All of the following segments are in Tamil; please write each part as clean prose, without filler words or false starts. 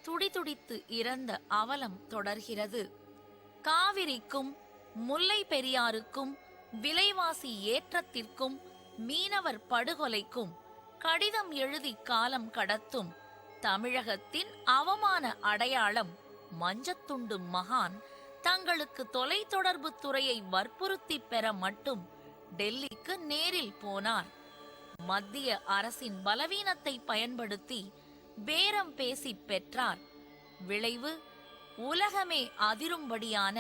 துடிதுடித்து இறந்த அவலம் தொடர்கிறது. காவிரிக்கும் முல்லை பெரியாருக்கும் விலைவாசி ஏற்றத்திற்கும் மீனவர் படுகொலைக்கும் கடிதம் எழுதி காலம் கடத்தும் தமிழகத்தின் அவமான அடையாளம் மஞ்சத்துண்டு மகான் தங்களுக்கு தொலைத்தொடர்பு துறையை வற்புறுத்தி பெற மட்டும் டெல்லிக்கு நேரில் போனார். மத்திய அரசின் பலவீனத்தை பயன்படுத்தி பேரம் பேசி பெற்றார். விளைவு உலகமே அதிரும்படியான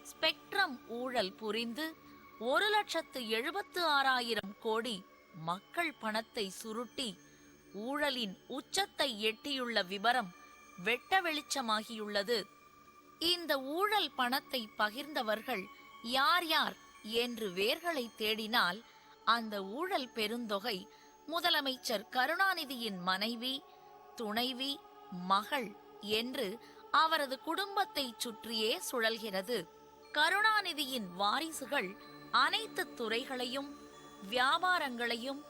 ஸ்பெக்ட்ரம் ஊழல் புரிந்து 1,76,000 கோடி மக்கள் பணத்தை சுருட்டி ஊழலின் உச்சத்தை எட்டியுள்ள விபரம் வெட்ட வெளிச்சமாகியுள்ளது. இந்த ஊழல் பணத்தை பகிர்ந்தவர்கள் யார் யார் என்று வேர்களை தேடினால் அந்த ஊழல் பெருந்தொகை முதலமைச்சர் கருணாநிதியின் மனைவி, துணைவி, மகள் என்று அவரது குடும்பத்தை சுற்றியே சுழல்கிறது. கருணாநிதியின் வாரிசுகள் அனைத்து துறைகளையும் வியாபாரங்களையும்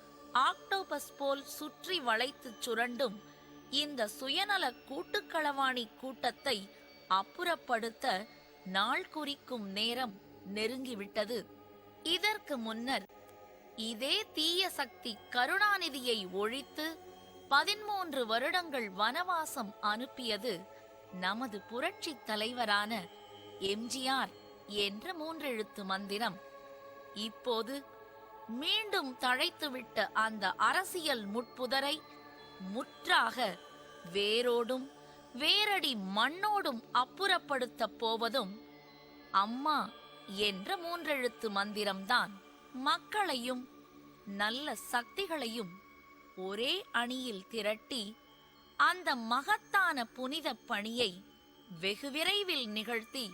ஆக்டோபஸ் போல் சுற்றி வளைத்து சுரண்டும் இந்த சுயநல கூட்டுக்களவாணி கூட்டத்தை அப்புறப்படுத்த நாள் குறிக்கும் நேரம் நெருங்கிவிட்டது. இதற்கு முன்னர் இதே தீய சக்தி கருணாநிதியை ஒழித்து 13 வருடங்கள் வனவாசம் அனுப்பியது நமது புரட்சி தலைவரான எம்ஜிஆர் என்ற 3 எழுத்து மந்திரம். இப்போது மீண்டும் தழைத்துவிட்ட அந்த அரசியல் முட்புதரை முற்றாக வேரோடும் வேரடி மண்ணோடும் அப்புறப்படுத்த போவதும் அம்மா என்ற 3 எழுத்து மந்திரம்தான். மக்களையும் நல்ல சக்திகளையும் ஒரே அணியில் திரட்டி அந்த மகத்தான புனித பணியை வெகு விரைவில் நிகழ்த்தி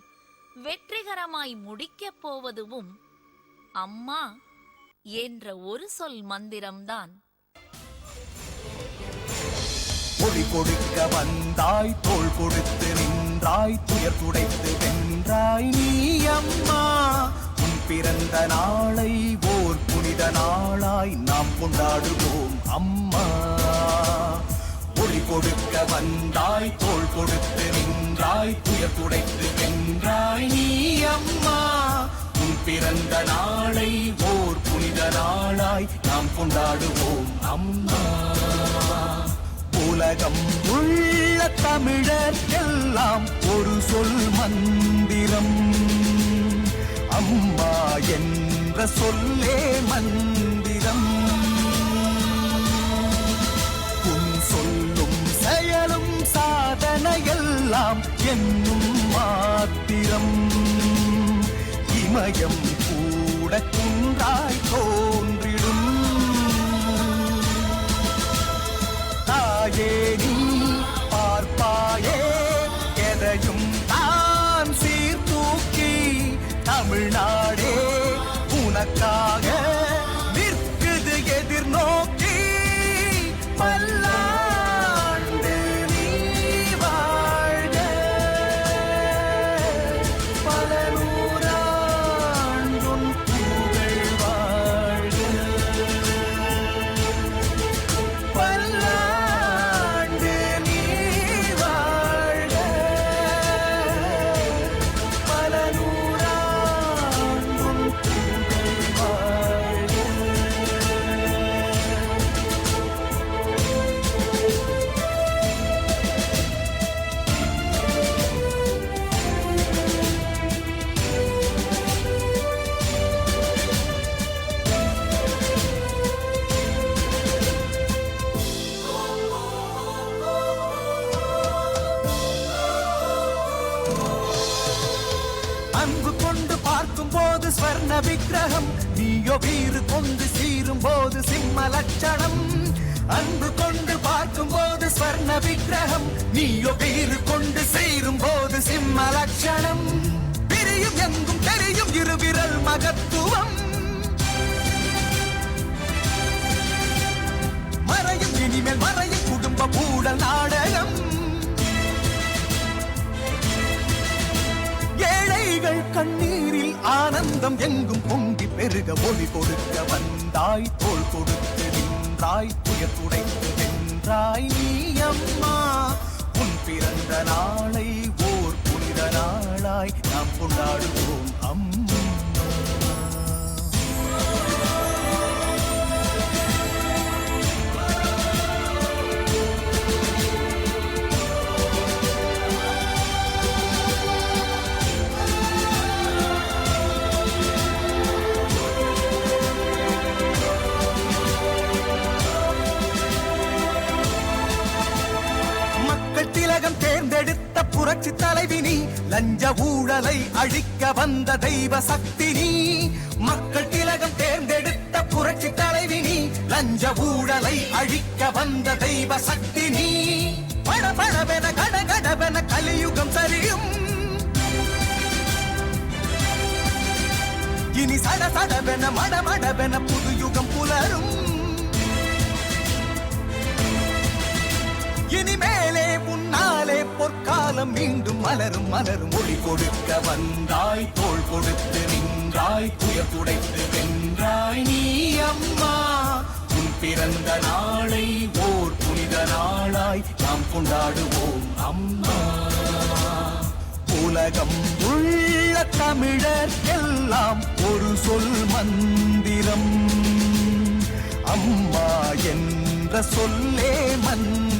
வெற்றிகரமாய் முடிக்கப் போவதும் அம்மா என்ற ஒரு சொல் மந்திரம்தான். ஒளி கொடுக்க வந்தாய், தோள் கொடுத்து நின்றாய், துயர் துடைத்து வென்றாய் நீ அம்மா. உன் பிறந்த நாளை ஓர் புனித நாளாய் நாம் கொண்டாடுவோம் அம்மா. ஒளி கொடுக்க வந்தாய், தோள் கொடுத்து நின்றாய், துயர் துடைத்து வென்றாய் நீ அம்மா. உன் பிறந்த நாளை ஓர் புனித நாளாய் நாம் கொண்டாடுவோம் அம்மா. உலகம் உள்ள தமிழர் எல்லாம் ஒரு சொல் மந்திரம், அம்மா என்ற சொல்லே மந்திரம். உன் சொல்லும் செயலும் சாதனையெல்லாம் என்னும் மாத்திரம். இமயம் கூட குன்றாய் தோன்றிடும் தாயே நீ பார்ப்பாயே எதையும் தான் சீர்தூக்கி. தமிழ்நாடே உனக்காக நிற்குது எதிர்நோக்கி. பல்லாண்டு நீ வாழ்க, பல நூறாண்டும் புகழ் வாழ்க. பல்லாண்டு நீ வாழ்க, பல நூறாண்டும் புகழ் வாழ்க. அன்பு கொண்டு பார்க்கும் போது ஸ்வர்ண விக்கிரகம், நீயோ வீறு கொண்டு சீரும் போது சிம்ம லட்சணம். அன்பு கொண்டு பார்க்கும் போது ஸ்வர்ண விக்கிரகம், நீயோ வீறு கொண்டு சீரும் போது சிம்ம லட்சணம். பிரியும் எங்கும் தெரியும் இருவிரல் மகத்துவம், மறையும் இனிமேல் மறையும் குடும்ப ஊழல் நாடகம். ஏழைகள் கண்ணீரில் ஆனந்தம் எங்கும் பொங்கி பெருக. ஒளி கொடுக்க வந்தாய், தோள் கொடுத்து நின்றாய், துயர் துடைத்து வென்றாய் நீ அம்மா. உன் பிறந்த பிறந்த நாளை ஓர் புனித நாளாய் நாம் கொண்டாடுவோம் அம்மா. திலகம் தேர்ந்தெடுத்த புரட்சி தலைவி நீ, லஞ்ச ஊழலை அழிக்க வந்த தெய்வ சக்தி நீ. மக்கள் திலகம் தேர்ந்தெடுத்த புரட்சி தலைவி நீ, லஞ்ச ஊழலை அழிக்க வந்த தெய்வ சக்தி நீ. படபடவென கடகடவென கலியுகம் சரியும், இனி சடசடவென மடமடவென புது யுகம் புலரும். இனிமேலே முன்னாலே பொற்காலம் மீண்டும் மலரும் மலரும். ஒளி கொடுக்க வந்தாய், தோள் கொடுத்து நின்றாய், துயர் துடைத்து வென்றாய் நீ அம்மா. உன் பிறந்த நாளை ஓர் புனித நாளாய் நாம் கொண்டாடுவோம் அம்மா. உலகம் உள்ள தமிழர் எல்லாம் ஒரு சொல் மந்திரம், அம்மா என்ற சொல்லே மந்திரம்.